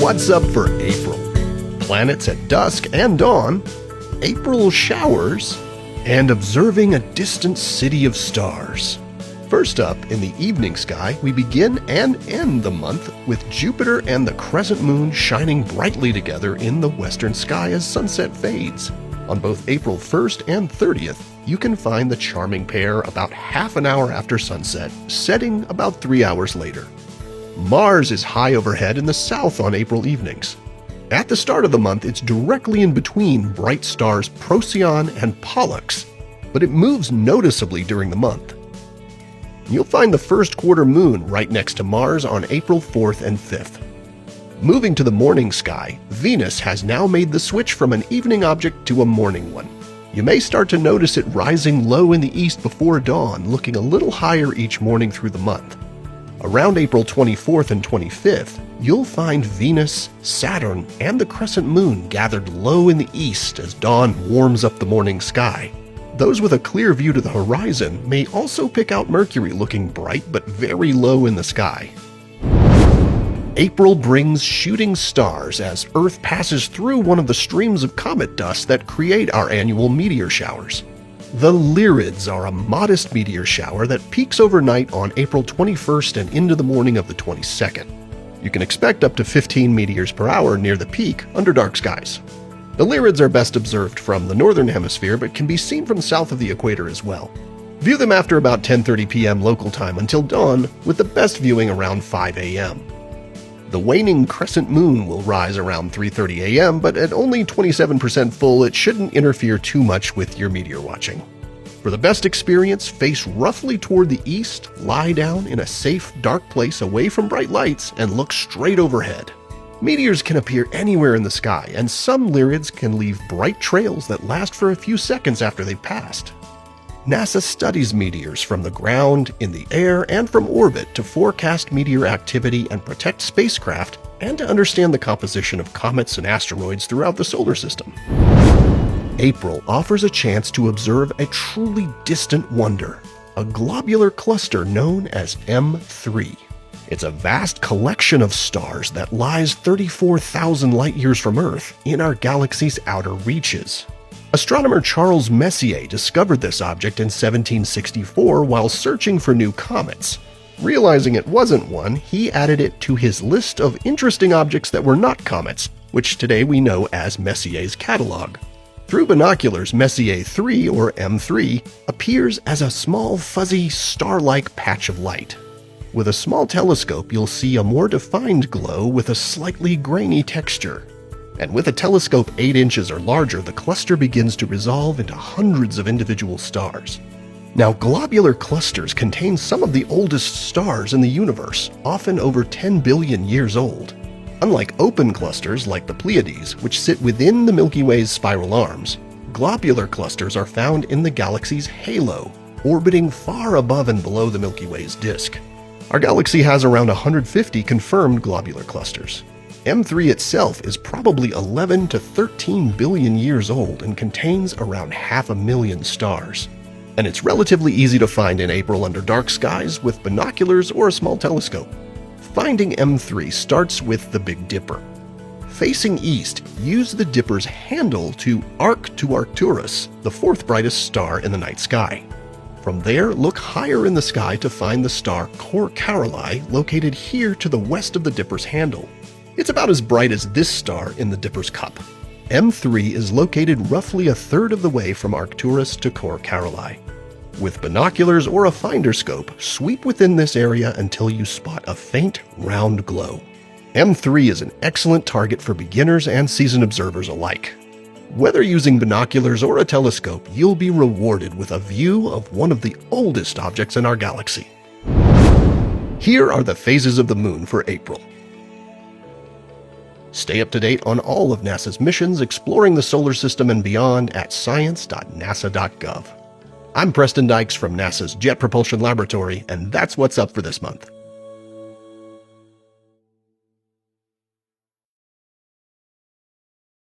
What's up for April? Planets at dusk and dawn, April showers, and observing a distant city of stars. First up, in the evening sky, we begin and end the month with Jupiter and the crescent moon shining brightly together in the western sky as sunset fades. On both April 1st and 30th, you can find the charming pair about half an hour after sunset, setting about 3 hours later. Mars is high overhead in the south on April evenings. At the start of the month, it's directly in between bright stars Procyon and Pollux, but it moves noticeably during the month. You'll find the first quarter moon right next to Mars on April 4th and 5th. Moving to the morning sky, Venus has now made the switch from an evening object to a morning one. You may start to notice it rising low in the east before dawn, looking a little higher each morning through the month. Around April 24th and 25th, you'll find Venus, Saturn, and the crescent moon gathered low in the east as dawn warms up the morning sky. Those with a clear view to the horizon may also pick out Mercury looking bright but very low in the sky. April brings shooting stars as Earth passes through one of the streams of comet dust that create our annual meteor showers. The Lyrids are a modest meteor shower that peaks overnight on April 21st and into the morning of the 22nd. You can expect up to 15 meteors per hour near the peak under dark skies. The Lyrids are best observed from the northern hemisphere but can be seen from south of the equator as well. View them after about 10:30 p.m. local time until dawn, with the best viewing around 5 a.m. The waning crescent moon will rise around 3:30 a.m., but at only 27% full, it shouldn't interfere too much with your meteor watching. For the best experience, face roughly toward the east, lie down in a safe, dark place away from bright lights, and look straight overhead. Meteors can appear anywhere in the sky, and some Lyrids can leave bright trails that last for a few seconds after they've passed. NASA studies meteors from the ground, in the air, and from orbit to forecast meteor activity and protect spacecraft, and to understand the composition of comets and asteroids throughout the solar system. April offers a chance to observe a truly distant wonder, a globular cluster known as M3. It's a vast collection of stars that lies 34,000 light-years from Earth in our galaxy's outer reaches. Astronomer Charles Messier discovered this object in 1764 while searching for new comets. Realizing it wasn't one, he added it to his list of interesting objects that were not comets, which today we know as Messier's catalog. Through binoculars, Messier 3, or M3, appears as a small, fuzzy, star-like patch of light. With a small telescope, you'll see a more defined glow with a slightly grainy texture. And with a telescope 8 inches or larger, the cluster begins to resolve into hundreds of individual stars. Now, globular clusters contain some of the oldest stars in the universe, often over 10 billion years old. Unlike open clusters like the Pleiades, which sit within the Milky Way's spiral arms, globular clusters are found in the galaxy's halo, orbiting far above and below the Milky Way's disk. Our galaxy has around 150 confirmed globular clusters. M3 itself is probably 11 to 13 billion years old and contains around 500,000 stars. And it's relatively easy to find in April under dark skies with binoculars or a small telescope. Finding M3 starts with the Big Dipper. Facing east, use the dipper's handle to arc to Arcturus, the fourth brightest star in the night sky. From there, look higher in the sky to find the star Cor Caroli, located here to the west of the dipper's handle. It's about as bright as this star in the Dipper's cup. M3 is located roughly a third of the way from Arcturus to Cor Caroli. With binoculars or a finder scope, sweep within this area until you spot a faint, round glow. M3 is an excellent target for beginners and seasoned observers alike. Whether using binoculars or a telescope, you'll be rewarded with a view of one of the oldest objects in our galaxy. Here are the phases of the moon for April. Stay up to date on all of NASA's missions exploring the solar system and beyond at science.nasa.gov. I'm Preston Dykes from NASA's Jet Propulsion Laboratory, and that's what's up for this month.